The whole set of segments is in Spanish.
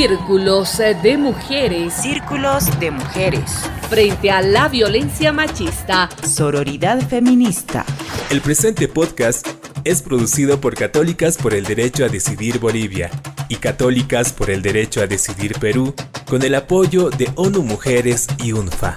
Círculos de mujeres. Círculos de mujeres. Frente a la violencia machista. Sororidad feminista. El presente podcast es producido por Católicas por el Derecho a Decidir Bolivia y Católicas por el Derecho a Decidir Perú, con el apoyo de ONU Mujeres y UNFA.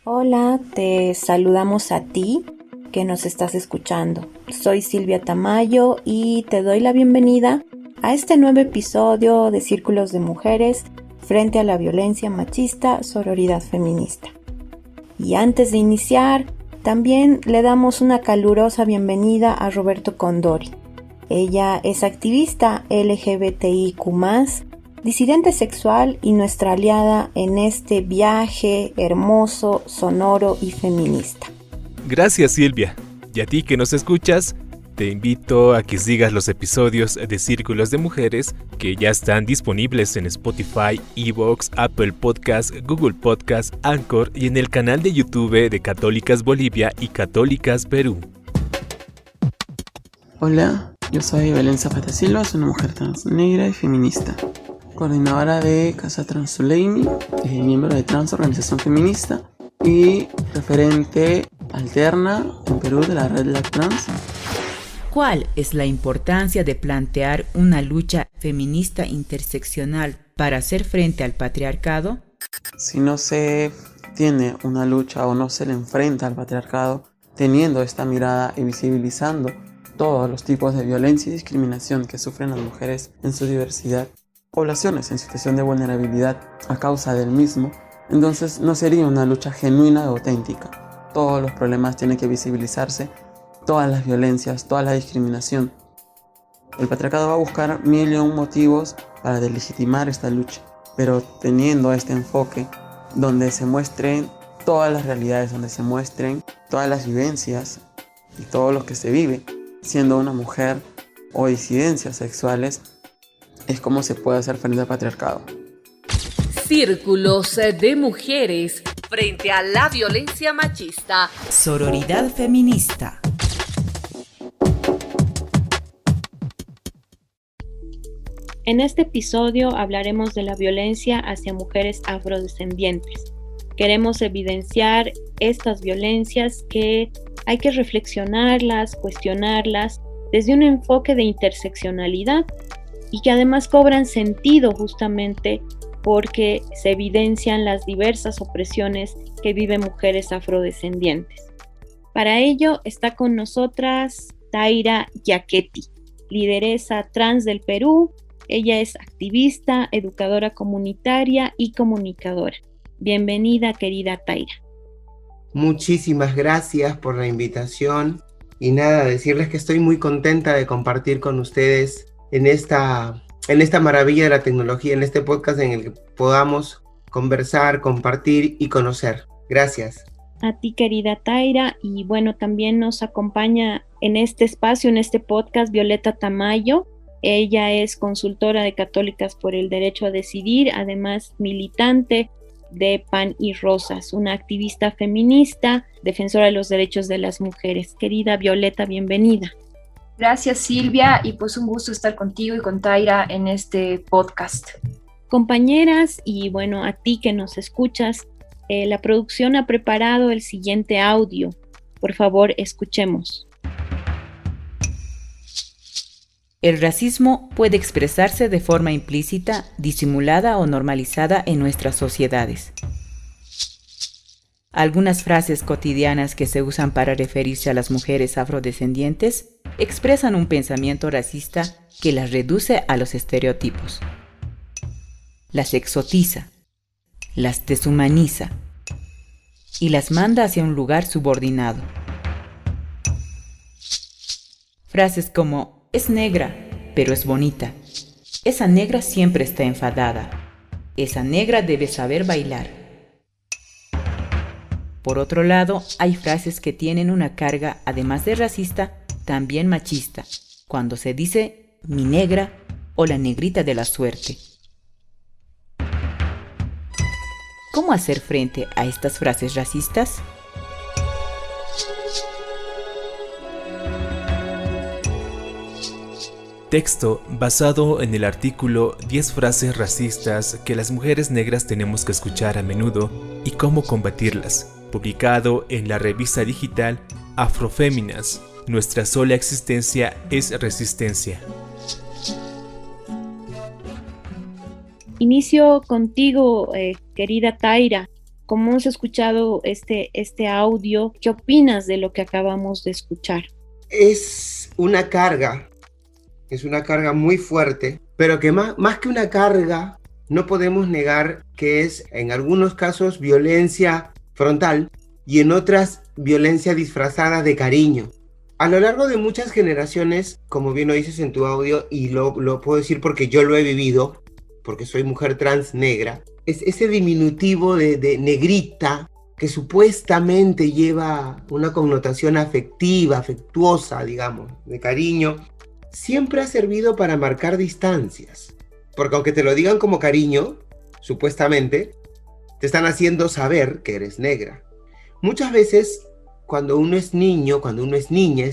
Hola, te saludamos a ti que nos estás escuchando. Soy Silvia Tamayo y te doy la bienvenida a este nuevo episodio de Círculos de Mujeres frente a la violencia machista, sororidad feminista. Y antes de iniciar, también le damos una calurosa bienvenida a Roberto Condori. Ella es activista LGBTIQ+, disidente sexual y nuestra aliada en este viaje hermoso, sonoro y feminista. Gracias, Silvia. Y a ti que nos escuchas, te invito a que sigas los episodios de Círculos de Mujeres que ya están disponibles en Spotify, Evox, Apple Podcasts, Google Podcasts, Anchor y en el canal de YouTube de Católicas Bolivia y Católicas Perú. Hola, yo soy Belén Zapata Silva, soy una mujer trans negra y feminista, coordinadora de Casa Trans Zuleimi, miembro de Trans Organización Feminista y referente alterna en Perú de la red Black Trans. ¿Cuál es la importancia de plantear una lucha feminista interseccional para hacer frente al patriarcado? Si no se tiene una lucha o no se le enfrenta al patriarcado, teniendo esta mirada y visibilizando todos los tipos de violencia y discriminación que sufren las mujeres en su diversidad, poblaciones en situación de vulnerabilidad a causa del mismo, entonces no sería una lucha genuina y auténtica. Todos los problemas tienen que visibilizarse, todas las violencias, toda la discriminación. El patriarcado va a buscar mil y un motivos para delegitimar esta lucha, pero teniendo este enfoque donde se muestren todas las realidades, donde se muestren todas las vivencias y todo lo que se vive siendo una mujer o disidencias sexuales, es como se puede hacer frente al patriarcado. Círculos de mujeres frente a la violencia machista. Sororidad feminista. En este episodio hablaremos de la violencia hacia mujeres afrodescendientes. Queremos evidenciar estas violencias que hay que reflexionarlas, cuestionarlas desde un enfoque de interseccionalidad y que además cobran sentido justamente porque se evidencian las diversas opresiones que viven mujeres afrodescendientes. Para ello está con nosotras Taira Yaquetti, lideresa trans del Perú. Ella es activista, educadora comunitaria y comunicadora. Bienvenida, querida Taira. Muchísimas gracias por la invitación y nada, decirles que estoy muy contenta de compartir con ustedes en esta maravilla de la tecnología, en este podcast en el que podamos conversar, compartir y conocer. Gracias. A ti, querida Taira, y bueno, también nos acompaña en este espacio, en este podcast, Violeta Tamayo. Ella es consultora de Católicas por el Derecho a Decidir, además militante de Pan y Rosas, una activista feminista, defensora de los derechos de las mujeres. Querida Violeta, bienvenida. Gracias, Silvia, y pues un gusto estar contigo y con Taira en este podcast. Compañeras, y bueno, a ti que nos escuchas, la producción ha preparado el siguiente audio. Por favor, escuchemos. El racismo puede expresarse de forma implícita, disimulada o normalizada en nuestras sociedades. Algunas frases cotidianas que se usan para referirse a las mujeres afrodescendientes expresan un pensamiento racista que las reduce a los estereotipos. Las exotiza, las deshumaniza y las manda hacia un lugar subordinado. Frases como es negra, pero es bonita. Esa negra siempre está enfadada. Esa negra debe saber bailar. Por otro lado, hay frases que tienen una carga, además de racista, también machista, cuando se dice mi negra o la negrita de la suerte. ¿Cómo hacer frente a estas frases racistas? Texto basado en el artículo 10 frases racistas que las mujeres negras tenemos que escuchar a menudo y cómo combatirlas, publicado en la revista digital Afroféminas. Nuestra sola existencia es resistencia. Inicio contigo, querida Taira. Como hemos escuchado este audio, ¿qué opinas de lo que acabamos de escuchar? Es una carga muy fuerte, pero que más que una carga, no podemos negar que es en algunos casos violencia frontal y en otras violencia disfrazada de cariño. A lo largo de muchas generaciones, como bien lo dices en tu audio, y lo puedo decir porque yo lo he vivido, porque soy mujer trans negra, es ese diminutivo de negrita que supuestamente lleva una connotación afectiva, afectuosa, digamos, de cariño, siempre ha servido para marcar distancias. Porque aunque te lo digan como cariño, supuestamente, te están haciendo saber que eres negra. Muchas veces, cuando uno es niño, cuando uno es niña,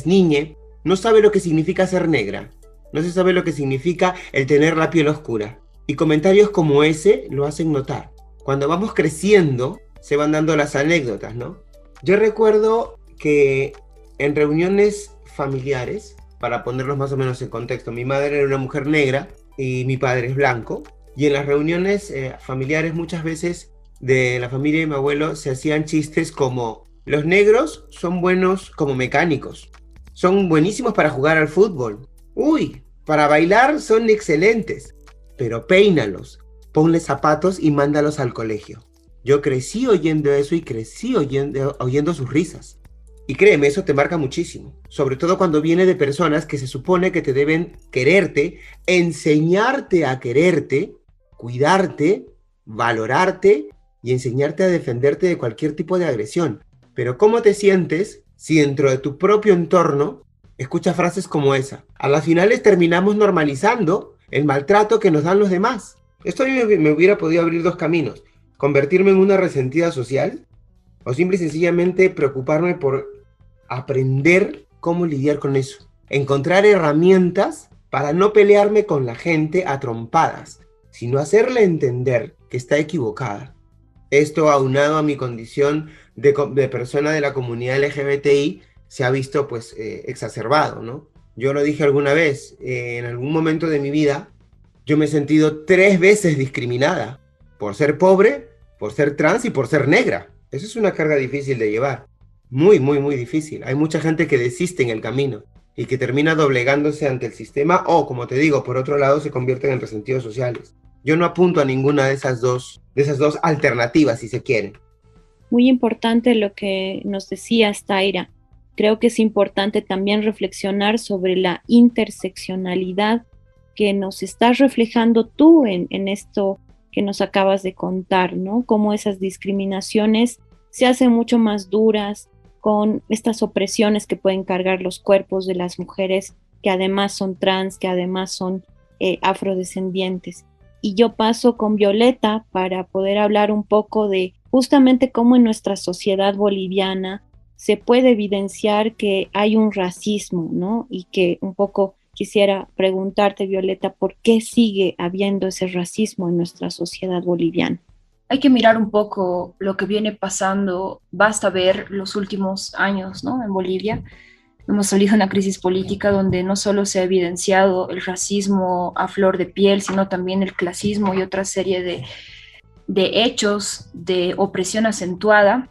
no sabe lo que significa ser negra. No se sabe lo que significa el tener la piel oscura. Y comentarios como ese lo hacen notar. Cuando vamos creciendo, se van dando las anécdotas, ¿no? Yo recuerdo que en reuniones familiares, para ponerlos más o menos en contexto, mi madre era una mujer negra y mi padre es blanco, y en las reuniones familiares muchas veces de la familia de mi abuelo se hacían chistes como: los negros son buenos como mecánicos, son buenísimos para jugar al fútbol, uy, para bailar son excelentes, pero peínalos, ponle zapatos y mándalos al colegio. Yo crecí oyendo eso y crecí oyendo sus risas. Y créeme, eso te marca muchísimo. Sobre todo cuando viene de personas que se supone que te deben quererte, enseñarte a quererte, cuidarte, valorarte y enseñarte a defenderte de cualquier tipo de agresión. Pero ¿cómo te sientes si dentro de tu propio entorno escuchas frases como esa? A las finales terminamos normalizando el maltrato que nos dan los demás. Esto me hubiera podido abrir dos caminos: convertirme en una resentida social, o simple y sencillamente preocuparme por aprender cómo lidiar con eso. Encontrar herramientas para no pelearme con la gente a trompadas, sino hacerle entender que está equivocada. Esto, aunado a mi condición de persona de la comunidad LGBTI, se ha visto pues exacerbado, ¿no? Yo lo dije alguna vez, en algún momento de mi vida, yo me he sentido 3 veces discriminada por ser pobre, por ser trans y por ser negra. Eso es una carga difícil de llevar. Muy, muy, muy difícil. Hay mucha gente que desiste en el camino y que termina doblegándose ante el sistema o, como te digo, por otro lado, se convierten en resentidos sociales. Yo no apunto a ninguna de esas dos alternativas, si se quieren. Muy importante lo que nos decías, Taira. Creo que es importante también reflexionar sobre la interseccionalidad que nos estás reflejando tú en esto que nos acabas de contar, ¿no? Cómo esas discriminaciones se hacen mucho más duras con estas opresiones que pueden cargar los cuerpos de las mujeres que además son trans, que además son afrodescendientes. Y yo paso con Violeta para poder hablar un poco de justamente cómo en nuestra sociedad boliviana se puede evidenciar que hay un racismo, ¿no? Y que un poco quisiera preguntarte, Violeta, ¿por qué sigue habiendo ese racismo en nuestra sociedad boliviana? Hay que mirar un poco lo que viene pasando. Basta ver los últimos años, ¿no? En Bolivia hemos salido de una crisis política donde no solo se ha evidenciado el racismo a flor de piel, sino también el clasismo y otra serie de hechos de opresión acentuada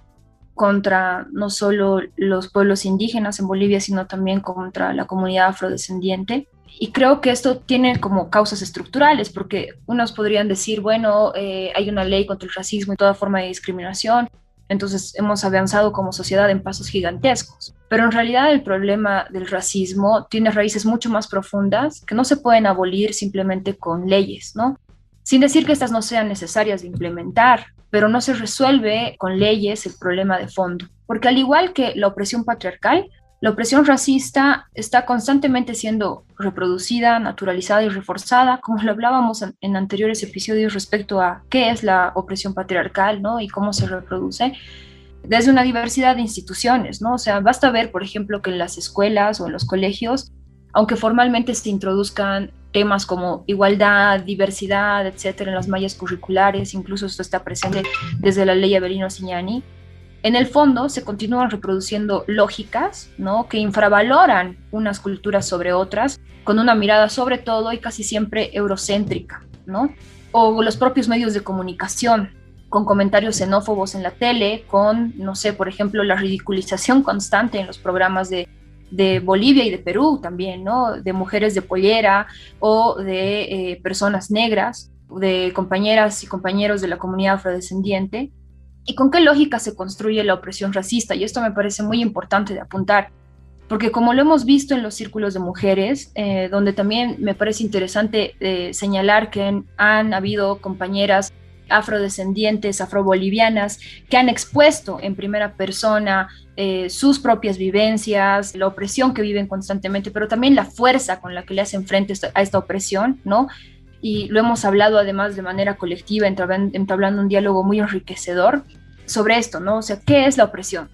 contra no solo los pueblos indígenas en Bolivia, sino también contra la comunidad afrodescendiente. Y creo que esto tiene como causas estructurales, porque unos podrían decir, bueno, hay una ley contra el racismo y toda forma de discriminación, entonces hemos avanzado como sociedad en pasos gigantescos. Pero en realidad el problema del racismo tiene raíces mucho más profundas que no se pueden abolir simplemente con leyes, ¿no? Sin decir que estas no sean necesarias de implementar, pero no se resuelve con leyes el problema de fondo. Porque al igual que la opresión patriarcal, la opresión racista está constantemente siendo reproducida, naturalizada y reforzada, como lo hablábamos en anteriores episodios respecto a qué es la opresión patriarcal, ¿no? Y cómo se reproduce desde una diversidad de instituciones, ¿no? O sea, basta ver, por ejemplo, que en las escuelas o en los colegios aunque formalmente se introduzcan temas como igualdad, diversidad, etcétera, en las mallas curriculares, incluso esto está presente desde la ley Avelino Signani, en el fondo se continúan reproduciendo lógicas, ¿no?, que infravaloran unas culturas sobre otras, con una mirada sobre todo y casi siempre eurocéntrica, ¿no? O los propios medios de comunicación, con comentarios xenófobos en la tele, con, no sé, por ejemplo, la ridiculización constante en los programas de Bolivia y de Perú también, ¿no?, de mujeres de pollera o de personas negras, de compañeras y compañeros de la comunidad afrodescendiente. ¿Y con qué lógica se construye la opresión racista? Y esto me parece muy importante de apuntar, porque como lo hemos visto en los círculos de mujeres, donde también me parece interesante señalar que han habido compañeras afrodescendientes, afrobolivianas, que han expuesto en primera persona sus propias vivencias, la opresión que viven constantemente, pero también la fuerza con la que le hacen frente a esta opresión, ¿no? Y lo hemos hablado además de manera colectiva, entablando un diálogo muy enriquecedor sobre esto, ¿no? O sea, ¿qué es la opresión?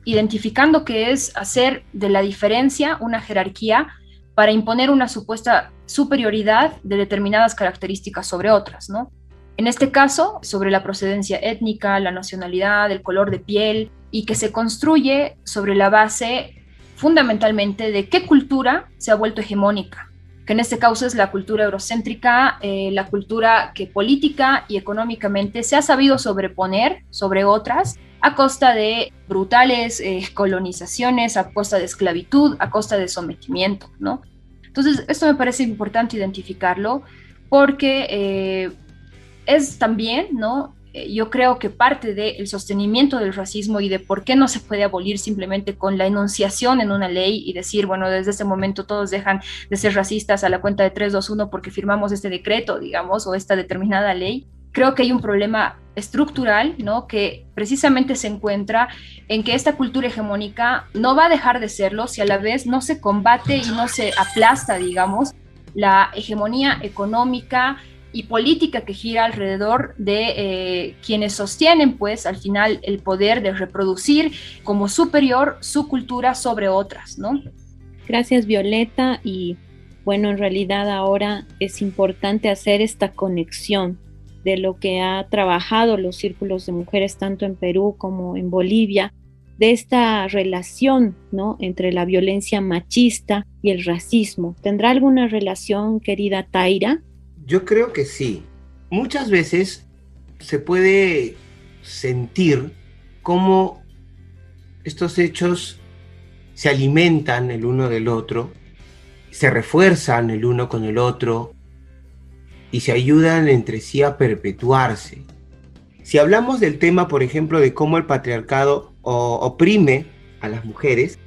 Identificando que es hacer de la diferencia una jerarquía para imponer una supuesta superioridad de determinadas características sobre otras, ¿no? En este caso, sobre la procedencia étnica, la nacionalidad, el color de piel, y que se construye sobre la base fundamentalmente de qué cultura se ha vuelto hegemónica, que en este caso es la cultura eurocéntrica, la cultura que política y económicamente se ha sabido sobreponer sobre otras a costa de brutales colonizaciones, a costa de esclavitud, a costa de sometimiento, ¿no? Entonces, esto me parece importante identificarlo porque es también, ¿no?, yo creo que parte del sostenimiento del racismo y de por qué no se puede abolir simplemente con la enunciación en una ley y decir, bueno, desde este momento todos dejan de ser racistas a la cuenta de 3, 2, 1 porque firmamos este decreto, digamos, o esta determinada ley. Creo que hay un problema estructural, ¿no?, que precisamente se encuentra en que esta cultura hegemónica no va a dejar de serlo si a la vez no se combate y no se aplasta, digamos, la hegemonía económica y política que gira alrededor de quienes sostienen, pues, al final el poder de reproducir como superior su cultura sobre otras, ¿no? Gracias, Violeta. Y bueno, en realidad ahora es importante hacer esta conexión de lo que ha trabajado los círculos de mujeres tanto en Perú como en Bolivia, de esta relación, ¿no?, entre la violencia machista y el racismo. ¿Tendrá alguna relación, querida Taira? Yo creo que sí. Muchas veces se puede sentir cómo estos hechos se alimentan el uno del otro, se refuerzan el uno con el otro y se ayudan entre sí a perpetuarse. Si hablamos del tema, por ejemplo, de cómo el patriarcado oprime a las mujeres,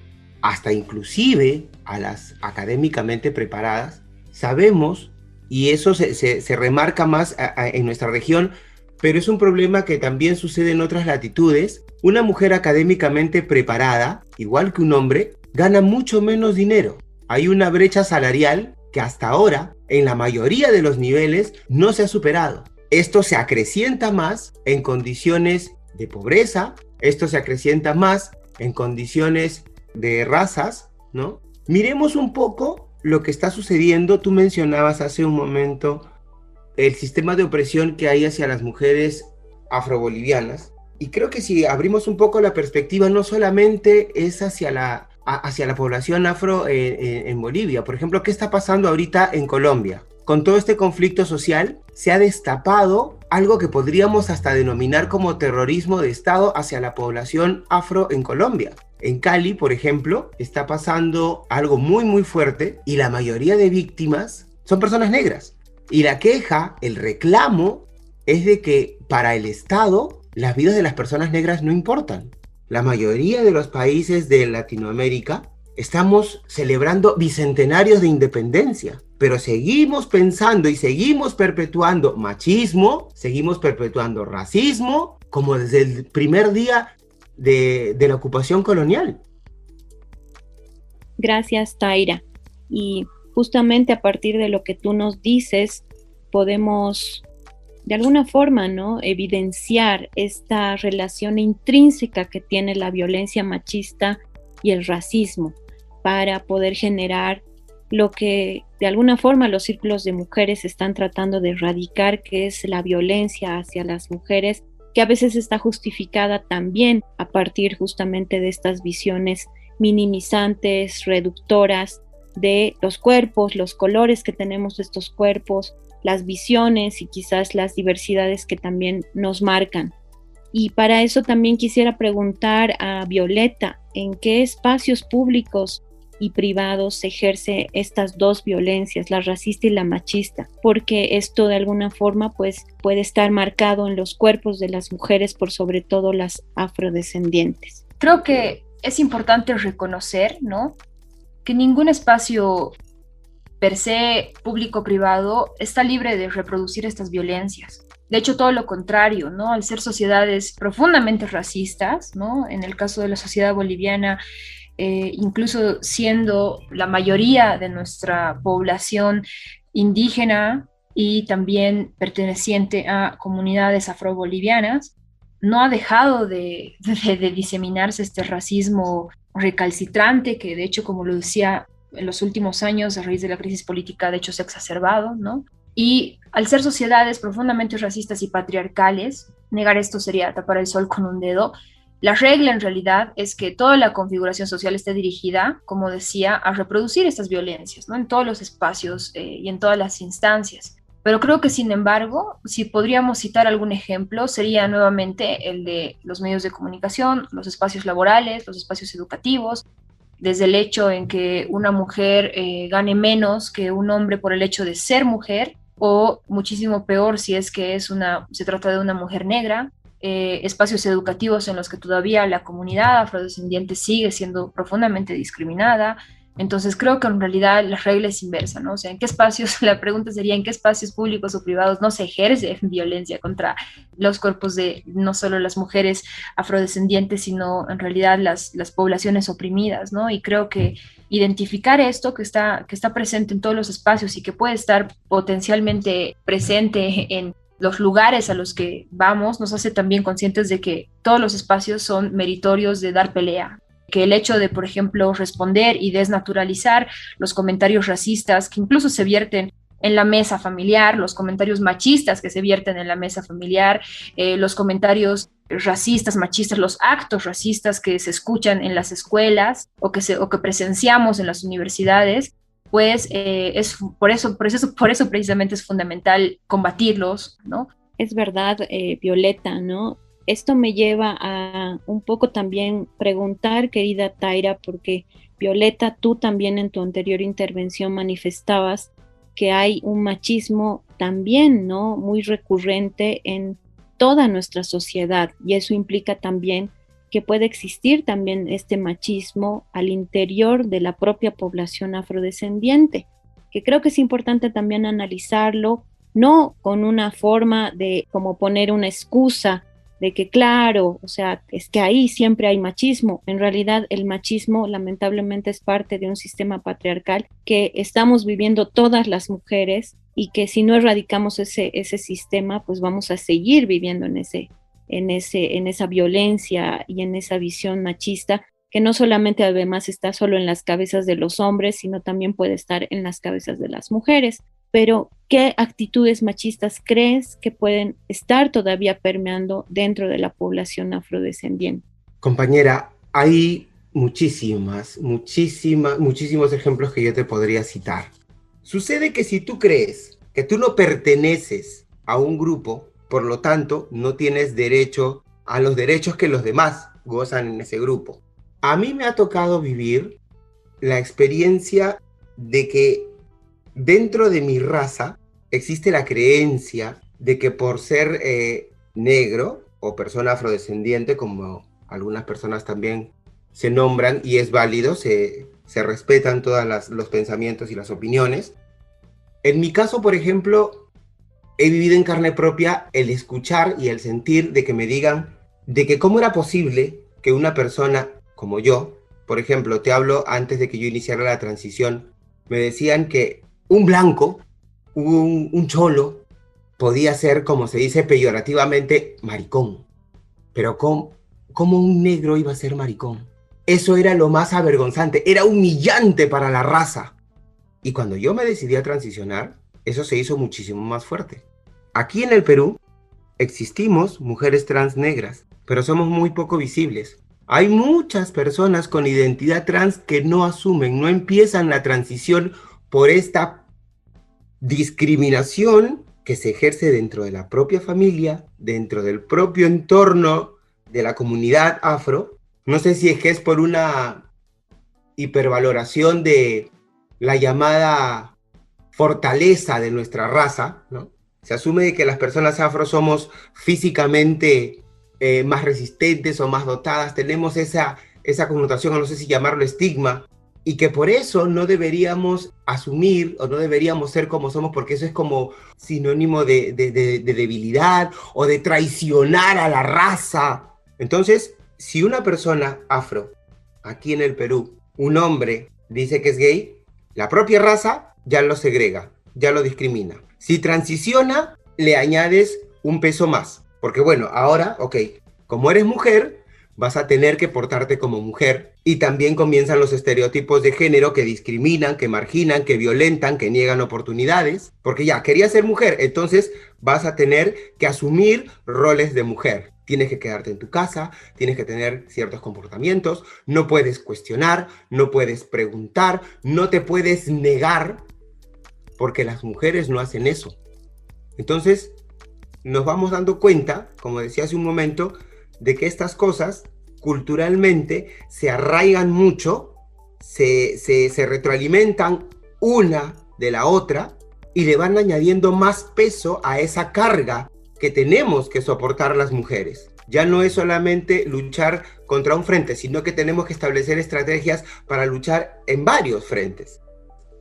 hasta inclusive a las académicamente preparadas, sabemos, y eso se remarca más en nuestra región, pero es un problema que también sucede en otras latitudes. Una mujer académicamente preparada, igual que un hombre, gana mucho menos dinero. Hay una brecha salarial que hasta ahora, en la mayoría de los niveles, no se ha superado. Esto se acrecienta más en condiciones de pobreza, esto se acrecienta más en condiciones de razas, ¿no? Miremos un poco lo que está sucediendo. Tú mencionabas hace un momento el sistema de opresión que hay hacia las mujeres afrobolivianas, y creo que si abrimos un poco la perspectiva, no solamente es hacia la población afro en Bolivia. Por ejemplo, ¿qué está pasando ahorita en Colombia? Con todo este conflicto social se ha destapado algo que podríamos hasta denominar como terrorismo de Estado hacia la población afro en Colombia. En Cali, por ejemplo, está pasando algo muy muy fuerte y la mayoría de víctimas son personas negras. Y la queja, el reclamo, es de que para el Estado las vidas de las personas negras no importan. La mayoría de los países de Latinoamérica estamos celebrando bicentenarios de independencia, pero seguimos pensando y seguimos perpetuando machismo, seguimos perpetuando racismo, como desde el primer día de la ocupación colonial. Gracias, Taira. Y justamente a partir de lo que tú nos dices, podemos de alguna forma, ¿no?, evidenciar esta relación intrínseca que tiene la violencia machista y el racismo para poder generar lo que de alguna forma los círculos de mujeres están tratando de erradicar, que es la violencia hacia las mujeres, que a veces está justificada también a partir justamente de estas visiones minimizantes, reductoras de los cuerpos, los colores que tenemos de estos cuerpos, las visiones y quizás las diversidades que también nos marcan. Y para eso también quisiera preguntar a Violeta, ¿en qué espacios públicos y privados se ejerce estas dos violencias, la racista y la machista? Porque esto de alguna forma pues puede estar marcado en los cuerpos de las mujeres, por sobre todo las afrodescendientes. Creo que es importante reconocer, ¿no?, que ningún espacio per se público-privado está libre de reproducir estas violencias. De hecho, todo lo contrario, ¿no? Al ser sociedades profundamente racistas, ¿no?, en el caso de la sociedad boliviana, incluso siendo la mayoría de nuestra población indígena y también perteneciente a comunidades afrobolivianas, no ha dejado de diseminarse este racismo recalcitrante que, de hecho, como lo decía, en los últimos años, a raíz de la crisis política, de hecho, se ha exacerbado, ¿no? Y al ser sociedades profundamente racistas y patriarcales, negar esto sería tapar el sol con un dedo. La regla en realidad es que toda la configuración social esté dirigida, como decía, a reproducir estas violencias, ¿no?, en todos los espacios y en todas las instancias. Pero creo que, sin embargo, si podríamos citar algún ejemplo, sería nuevamente el de los medios de comunicación, los espacios laborales, los espacios educativos, desde el hecho en que una mujer gane menos que un hombre por el hecho de ser mujer, o muchísimo peor si es que se trata de una mujer negra, espacios educativos en los que todavía la comunidad afrodescendiente sigue siendo profundamente discriminada. Entonces creo que en realidad la regla es inversa, ¿no? O sea, ¿en qué espacios? La pregunta sería, ¿en qué espacios públicos o privados no se ejerce violencia contra los cuerpos de no solo las mujeres afrodescendientes, sino en realidad las poblaciones oprimidas, ¿no? Y creo que identificar esto que está presente en todos los espacios y que puede estar potencialmente presente en los lugares a los que vamos, nos hace también conscientes de que todos los espacios son meritorios de dar pelea. Que el hecho de, por ejemplo, responder y desnaturalizar los comentarios racistas que incluso se vierten en la mesa familiar, los comentarios machistas que se vierten en la mesa familiar, los comentarios racistas, machistas, los actos racistas que se escuchan en las escuelas o que presenciamos en las universidades, pues por eso precisamente es fundamental combatirlos, ¿no? Es verdad, Violeta, ¿no? Esto me lleva a un poco también preguntar, querida Taira, porque Violeta, tú también en tu anterior intervención manifestabas que hay un machismo también, ¿no?, muy recurrente en toda nuestra sociedad, y eso implica también que puede existir también este machismo al interior de la propia población afrodescendiente, que creo que es importante también analizarlo, no con una forma de como poner una excusa de que claro, o sea, es que ahí siempre hay machismo. En realidad el machismo lamentablemente es parte de un sistema patriarcal que estamos viviendo todas las mujeres y que si no erradicamos ese sistema, pues vamos a seguir viviendo en esa violencia y en esa visión machista que no solamente además está solo en las cabezas de los hombres, sino también puede estar en las cabezas de las mujeres. Pero, ¿qué actitudes machistas crees que pueden estar todavía permeando dentro de la población afrodescendiente? Compañera, hay muchísimos ejemplos que yo te podría citar. Sucede que si tú crees que tú no perteneces a un grupo, por lo tanto, no tienes derecho a los derechos que los demás gozan en ese grupo. A mí me ha tocado vivir la experiencia de que dentro de mi raza existe la creencia de que por ser negro o persona afrodescendiente, como algunas personas también se nombran, y es válido, se respetan todos los pensamientos y las opiniones. En mi caso, por ejemplo, he vivido en carne propia el escuchar y el sentir de que me digan de que cómo era posible que una persona como yo, por ejemplo, te hablo antes de que yo iniciara la transición, me decían que un blanco, un cholo, podía ser, como se dice peyorativamente, maricón. Pero ¿cómo un negro iba a ser maricón? Eso era lo más avergonzante, era humillante para la raza. Y cuando yo me decidí a transicionar, eso se hizo muchísimo más fuerte. Aquí en el Perú existimos mujeres trans negras, pero somos muy poco visibles. Hay muchas personas con identidad trans que no asumen, no empiezan la transición por esta discriminación que se ejerce dentro de la propia familia, dentro del propio entorno de la comunidad afro. No sé si es que es por una hipervaloración de la llamada fortaleza de nuestra raza, ¿no? Se asume que las personas afro somos físicamente más resistentes o más dotadas, tenemos esa connotación, o no sé si llamarlo estigma, y que por eso no deberíamos asumir o no deberíamos ser como somos, porque eso es como sinónimo de debilidad o de traicionar a la raza. Entonces, si una persona afro, aquí en el Perú, un hombre dice que es gay, la propia raza ya lo segrega, ya lo discrimina. Si transiciona, le añades un peso más. Porque bueno, ahora, ok, como eres mujer, vas a tener que portarte como mujer. Y también comienzan los estereotipos de género que discriminan, que marginan, que violentan, que niegan oportunidades. Porque ya, querías ser mujer, entonces vas a tener que asumir roles de mujer. Tienes que quedarte en tu casa, tienes que tener ciertos comportamientos, no puedes cuestionar, no puedes preguntar, no te puedes negar, porque las mujeres no hacen eso. Entonces, nos vamos dando cuenta, como decía hace un momento, de que estas cosas culturalmente se arraigan mucho, se retroalimentan una de la otra y le van añadiendo más peso a esa carga que tenemos que soportar las mujeres. Ya no es solamente luchar contra un frente, sino que tenemos que establecer estrategias para luchar en varios frentes.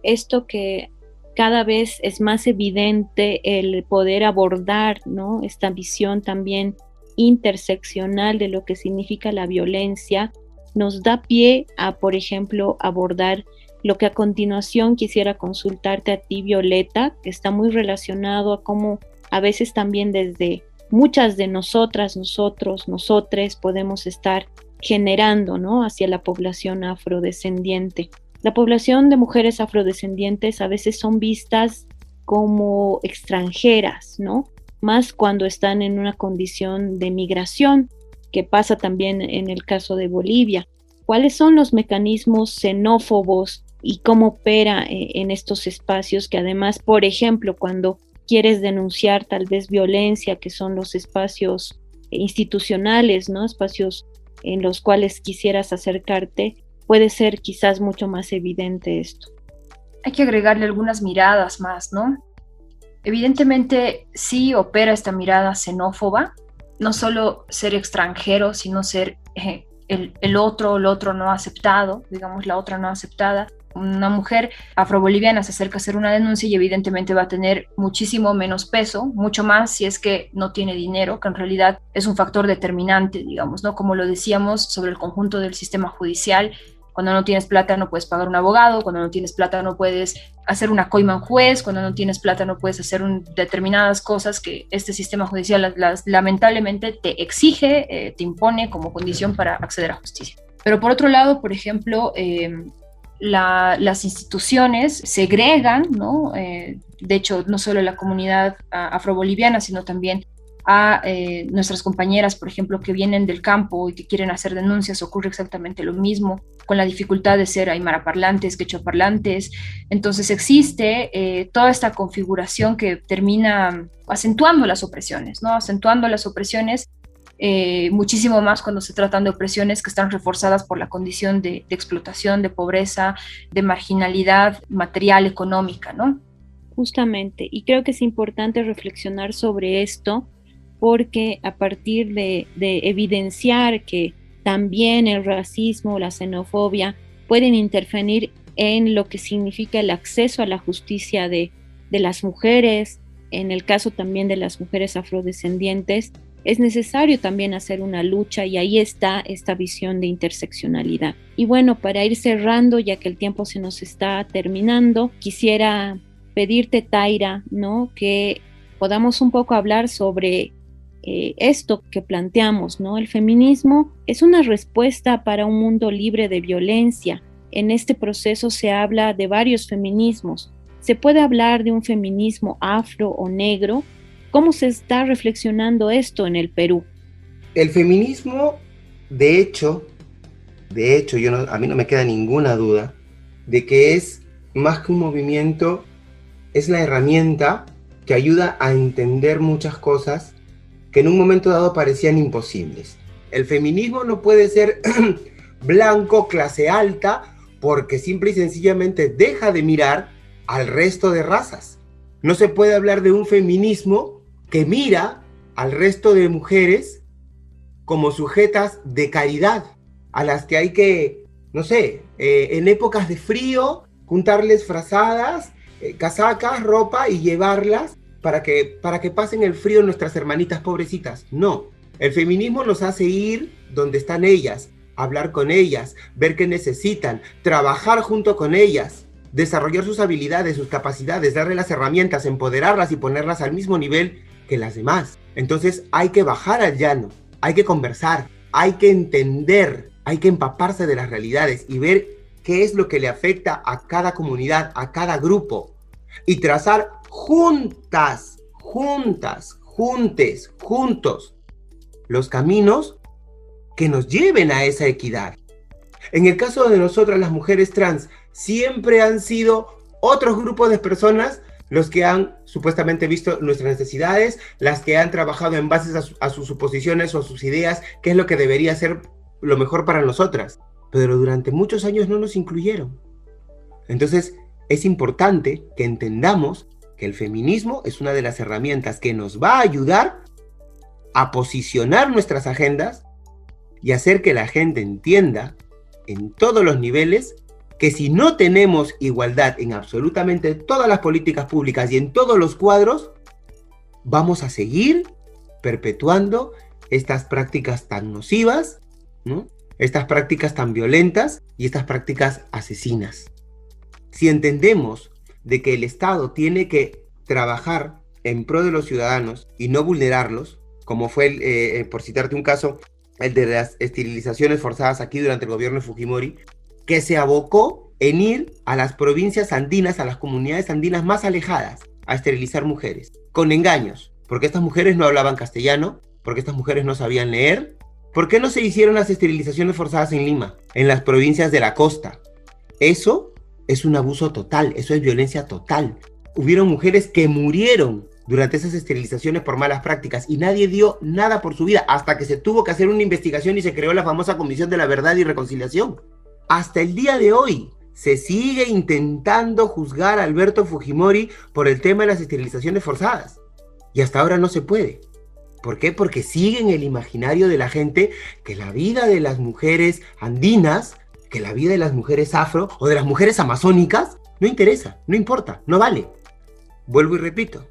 Esto que cada vez es más evidente el poder abordar, ¿no?, esta visión también interseccional de lo que significa la violencia, nos da pie a, por ejemplo, abordar lo que a continuación quisiera consultarte a ti, Violeta, que está muy relacionado a cómo a veces también desde muchas de nosotras, nosotros, nosotres podemos estar generando, ¿no?, hacia la población afrodescendiente. La población de mujeres afrodescendientes a veces son vistas como extranjeras, ¿no?, más cuando están en una condición de migración, que pasa también en el caso de Bolivia. ¿Cuáles son los mecanismos xenófobos y cómo opera en estos espacios que además, por ejemplo, cuando quieres denunciar tal vez violencia, que son los espacios institucionales, ¿no?, espacios en los cuales quisieras acercarte, puede ser quizás mucho más evidente esto? Hay que agregarle algunas miradas más, ¿no? Evidentemente sí opera esta mirada xenófoba, no solo ser extranjero, sino ser el otro no aceptado, digamos la otra no aceptada. Una mujer afroboliviana se acerca a hacer una denuncia y evidentemente va a tener muchísimo menos peso, mucho más si es que no tiene dinero, que en realidad es un factor determinante, digamos, ¿no? Como lo decíamos sobre el conjunto del sistema judicial. Cuando no tienes plata no puedes pagar un abogado, cuando no tienes plata no puedes hacer una coima en juez, cuando no tienes plata no puedes hacer determinadas cosas que este sistema judicial lamentablemente te exige, te impone como condición para acceder a justicia. Pero por otro lado, por ejemplo, las instituciones segregan, ¿no? De hecho, no solo la comunidad afroboliviana, sino también a nuestras compañeras, por ejemplo, que vienen del campo y que quieren hacer denuncias, ocurre exactamente lo mismo, con la dificultad de ser aymara parlantes, quechua parlantes. Entonces existe toda esta configuración que termina acentuando las opresiones, ¿no? Acentuando las opresiones muchísimo más cuando se tratan de opresiones que están reforzadas por la condición de explotación, de pobreza, de marginalidad material, económica, ¿no? Justamente, y creo que es importante reflexionar sobre esto, porque a partir de evidenciar que también el racismo, la xenofobia pueden intervenir en lo que significa el acceso a la justicia de las mujeres, en el caso también de las mujeres afrodescendientes, es necesario también hacer una lucha y ahí está esta visión de interseccionalidad. Y bueno, para ir cerrando, ya que el tiempo se nos está terminando, quisiera pedirte, Taira, ¿no?, que podamos un poco hablar sobre esto que planteamos, ¿no? El feminismo es una respuesta para un mundo libre de violencia, en este proceso se habla de varios feminismos. ¿Se puede hablar de un feminismo afro o negro? ¿Cómo se está reflexionando esto en el Perú? El feminismo, de hecho, a mí no me queda ninguna duda de que es más que un movimiento, es la herramienta que ayuda a entender muchas cosas que en un momento dado parecían imposibles. El feminismo no puede ser blanco, clase alta, porque simple y sencillamente deja de mirar al resto de razas. No se puede hablar de un feminismo que mira al resto de mujeres como sujetas de caridad, a las que hay que, no sé, en épocas de frío, juntarles frazadas, casacas, ropa y llevarlas para que pasen el frío nuestras hermanitas pobrecitas. No, el feminismo nos hace ir donde están ellas, hablar con ellas, ver qué necesitan, trabajar junto con ellas, desarrollar sus habilidades, sus capacidades, darle las herramientas, empoderarlas y ponerlas al mismo nivel que las demás. Entonces hay que bajar al llano, hay que conversar, hay que entender, hay que empaparse de las realidades y ver qué es lo que le afecta a cada comunidad, a cada grupo, y trazar juntos, los caminos que nos lleven a esa equidad. En el caso de nosotras, las mujeres trans, siempre han sido otros grupos de personas los que han supuestamente visto nuestras necesidades, las que han trabajado en base a sus suposiciones o a sus ideas, qué es lo que debería ser lo mejor para nosotras. Pero durante muchos años no nos incluyeron. Entonces, es importante que entendamos que el feminismo es una de las herramientas que nos va a ayudar a posicionar nuestras agendas y hacer que la gente entienda en todos los niveles que si no tenemos igualdad en absolutamente todas las políticas públicas y en todos los cuadros, vamos a seguir perpetuando estas prácticas tan nocivas, ¿no? Estas prácticas tan violentas y estas prácticas asesinas. Si entendemos de que el Estado tiene que trabajar en pro de los ciudadanos y no vulnerarlos, como fue, por citarte un caso, el de las esterilizaciones forzadas aquí durante el gobierno de Fujimori, que se abocó en ir a las provincias andinas, a las comunidades andinas más alejadas, a esterilizar mujeres, con engaños, porque estas mujeres no hablaban castellano, porque estas mujeres no sabían leer. ¿Por qué no se hicieron las esterilizaciones forzadas en Lima, en las provincias de la costa? Eso es un abuso total, eso es violencia total. Hubieron mujeres que murieron durante esas esterilizaciones por malas prácticas y nadie dio nada por su vida hasta que se tuvo que hacer una investigación y se creó la famosa Comisión de la Verdad y Reconciliación. Hasta el día de hoy se sigue intentando juzgar a Alberto Fujimori por el tema de las esterilizaciones forzadas y hasta ahora no se puede. ¿Por qué? Porque sigue en el imaginario de la gente que la vida de las mujeres andinas, que la vida de las mujeres afro o de las mujeres amazónicas no interesa, no importa, no vale. Vuelvo y repito,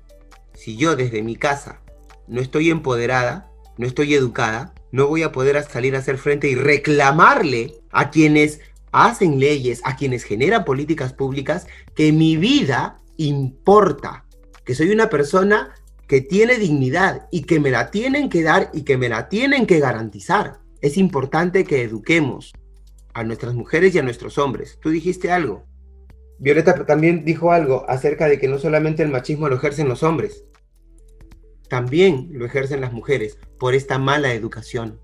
si yo desde mi casa no estoy empoderada, no estoy educada, no voy a poder salir a hacer frente y reclamarle a quienes hacen leyes, a quienes generan políticas públicas, que mi vida importa, que soy una persona que tiene dignidad y que me la tienen que dar y que me la tienen que garantizar. Es importante que eduquemos a nuestras mujeres y a nuestros hombres. Tú dijiste algo. Violeta también dijo algo acerca de que no solamente el machismo lo ejercen los hombres, también lo ejercen las mujeres por esta mala educación.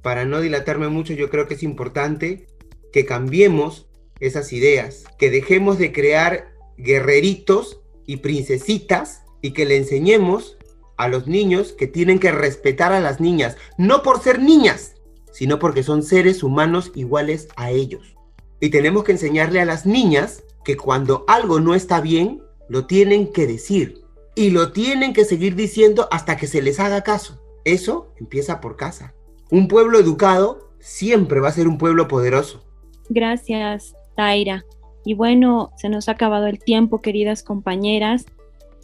Para no dilatarme mucho, yo creo que es importante que cambiemos esas ideas, que dejemos de crear guerreritos y princesitas y que le enseñemos a los niños que tienen que respetar a las niñas, no por ser niñas, sino porque son seres humanos iguales a ellos. Y tenemos que enseñarle a las niñas que cuando algo no está bien, lo tienen que decir. Y lo tienen que seguir diciendo hasta que se les haga caso. Eso empieza por casa. Un pueblo educado siempre va a ser un pueblo poderoso. Gracias, Taira. Y bueno, se nos ha acabado el tiempo, queridas compañeras.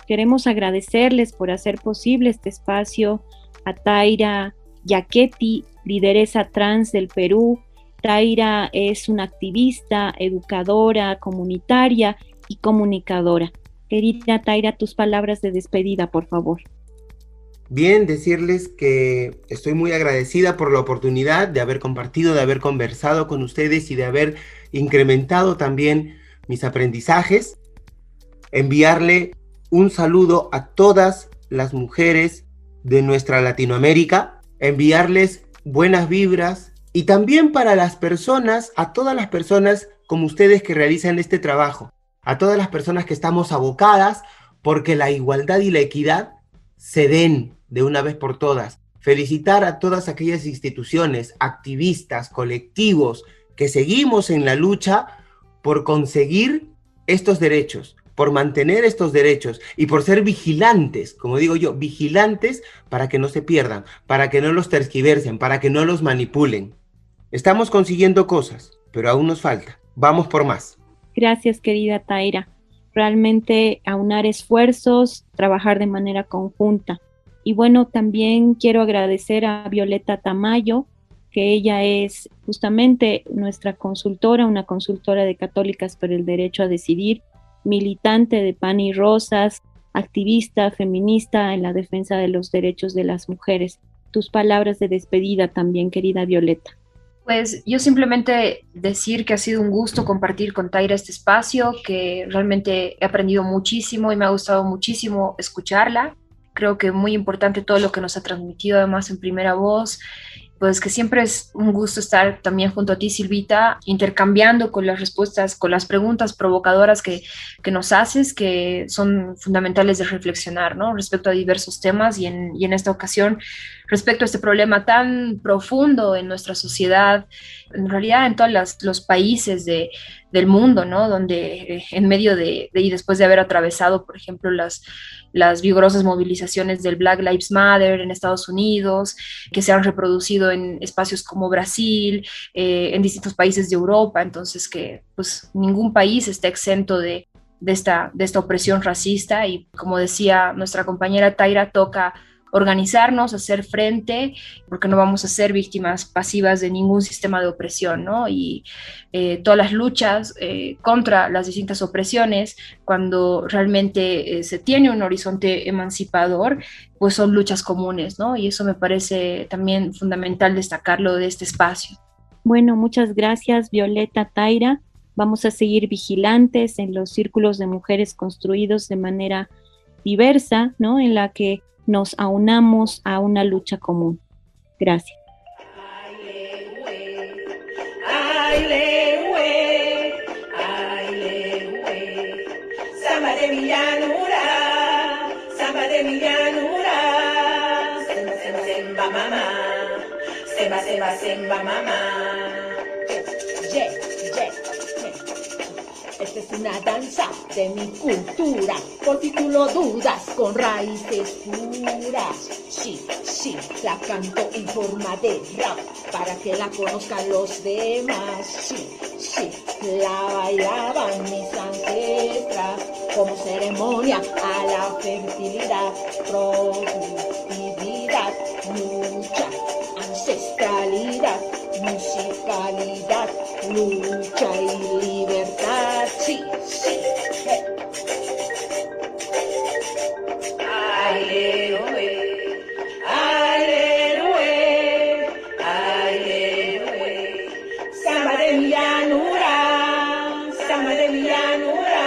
Queremos agradecerles por hacer posible este espacio a Taira Yaquetti, lideresa trans del Perú. Taira es una activista, educadora, comunitaria y comunicadora. Querida Taira, tus palabras de despedida, por favor. Bien, decirles que estoy muy agradecida por la oportunidad de haber compartido, de haber conversado con ustedes y de haber incrementado también mis aprendizajes. Enviarle un saludo a todas las mujeres de nuestra Latinoamérica, enviarles buenas vibras y también para las personas, a todas las personas como ustedes que realizan este trabajo, a todas las personas que estamos abocadas porque la igualdad y la equidad se den de una vez por todas. Felicitar a todas aquellas instituciones, activistas, colectivos que seguimos en la lucha por conseguir estos derechos, por mantener estos derechos y por ser vigilantes, como digo yo, vigilantes para que no se pierdan, para que no los tergiversen, para que no los manipulen. Estamos consiguiendo cosas, pero aún nos falta. Vamos por más. Gracias, querida Taira. Realmente aunar esfuerzos, trabajar de manera conjunta. Y bueno, también quiero agradecer a Violeta Tamayo, que ella es justamente nuestra consultora, una consultora de Católicas por el Derecho a Decidir, militante de Pan y Rosas, activista, feminista en la defensa de los derechos de las mujeres. Tus palabras de despedida también, querida Violeta. Pues yo simplemente decir que ha sido un gusto compartir con Taira este espacio, que realmente he aprendido muchísimo y me ha gustado muchísimo escucharla. Creo que muy importante todo lo que nos ha transmitido además en primera voz. Pues que siempre es un gusto estar también junto a ti, Silvita, intercambiando con las respuestas, con las preguntas provocadoras que nos haces, que son fundamentales de reflexionar, ¿no? Respecto a diversos temas y en esta ocasión, respecto a este problema tan profundo en nuestra sociedad, en realidad en todos los países del mundo, ¿no? Donde en medio y después de haber atravesado, por ejemplo, las vigorosas movilizaciones del Black Lives Matter en Estados Unidos, que se han reproducido en espacios como Brasil, en distintos países de Europa, entonces que pues ningún país está exento de esta opresión racista y como decía nuestra compañera Taira, toca organizarnos, hacer frente, porque no vamos a ser víctimas pasivas de ningún sistema de opresión, ¿no? Y todas las luchas contra las distintas opresiones, cuando realmente se tiene un horizonte emancipador, pues son luchas comunes, ¿no? Y eso me parece también fundamental destacarlo de este espacio. Bueno, muchas gracias, Violeta, Taira. Vamos a seguir vigilantes en los círculos de mujeres construidos de manera diversa, ¿no? En la que nos aunamos a una lucha común. Gracias. Samba de mi llanura, samba de mi llanura, semba, semba, semba, mamá, semba, semba, semba, mamá. Yeah, yeah, yeah. Esta es una danza de mi cultura, por ti tú lo dudas, con raíces puras. Sí, sí, la canto en forma de rap, para que la conozcan los demás. Sí, sí, la bailaban mis ancestras, como ceremonia a la fertilidad, productividad, lucha, ancestralidad, musicalidad, lucha y libertad. Sí, sí. Aleluya, aleluya, aleluya. Samba de mi llanura, samba de mi llanura.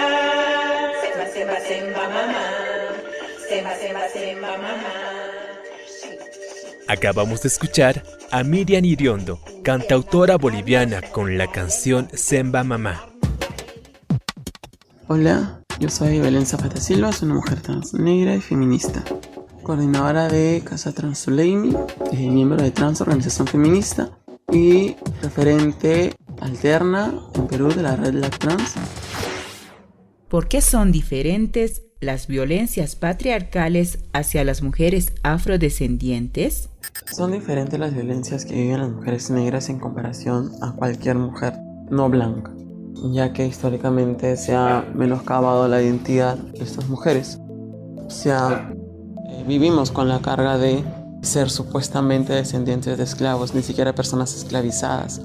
Semba, semba, semba, mamá. Semba, semba, semba, mamá. Acabamos de escuchar a Miriam Iriondo, cantautora boliviana, con la canción Semba Mamá. Hola, yo soy Belén Zapata Silva, soy una mujer trans negra y feminista, coordinadora de Casa Trans Zuleimi, miembro de Trans Organización Feminista y referente alterna en Perú de la red Black Trans. ¿Por qué son diferentes las violencias patriarcales hacia las mujeres afrodescendientes? Son diferentes las violencias que viven las mujeres negras en comparación a cualquier mujer no blanca, ya que históricamente se ha menoscabado la identidad de estas mujeres. O sea, vivimos con la carga de ser supuestamente descendientes de esclavos, ni siquiera personas esclavizadas,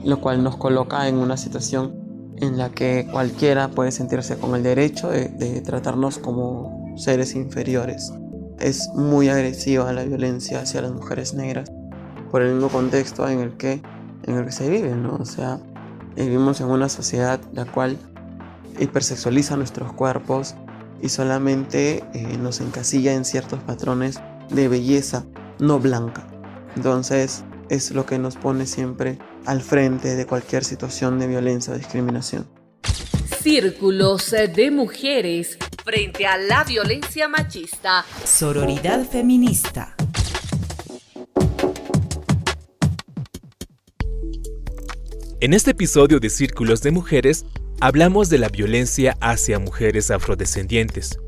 lo cual nos coloca en una situación en la que cualquiera puede sentirse con el derecho de tratarnos como seres inferiores. es muy agresiva la violencia hacia las mujeres negras por el mismo contexto en el que se vive, ¿no? O sea, vivimos en una sociedad la cual hipersexualiza nuestros cuerpos y solamente nos encasilla en ciertos patrones de belleza no blanca. Entonces es lo que nos pone siempre al frente de cualquier situación de violencia o discriminación. Círculos de mujeres frente a la violencia machista. Sororidad feminista. En este episodio de Círculos de Mujeres, hablamos de la violencia hacia mujeres afrodescendientes.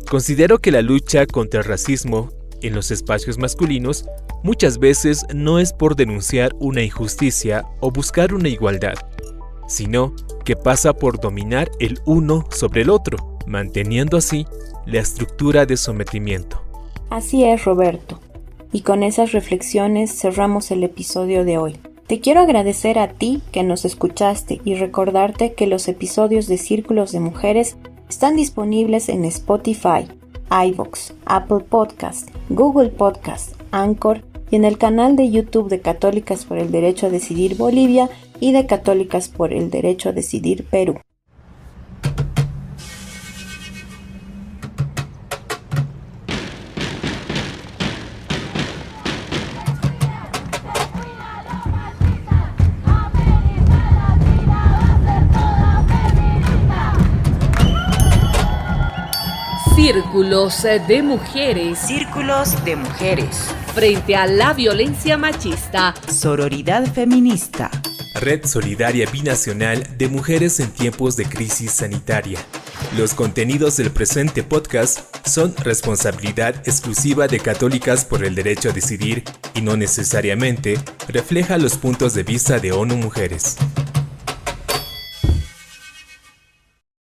Considero que la lucha contra el racismo en los espacios masculinos muchas veces no es por denunciar una injusticia o buscar una igualdad, sino que pasa por dominar el uno sobre el otro, manteniendo así la estructura de sometimiento. Así es, Roberto. Y con esas reflexiones cerramos el episodio de hoy. Te quiero agradecer a ti que nos escuchaste y recordarte que los episodios de Círculos de Mujeres están disponibles en Spotify, iVoox, Apple Podcast, Google Podcast, Anchor y en el canal de YouTube de Católicas por el Derecho a Decidir Bolivia y de Católicas por el Derecho a Decidir Perú. Círculos de mujeres. Círculos de mujeres. Frente a la violencia machista. Sororidad feminista. Red Solidaria Binacional de Mujeres en Tiempos de Crisis Sanitaria. Los contenidos del presente podcast son responsabilidad exclusiva de Católicas por el Derecho a Decidir y no necesariamente refleja los puntos de vista de ONU Mujeres.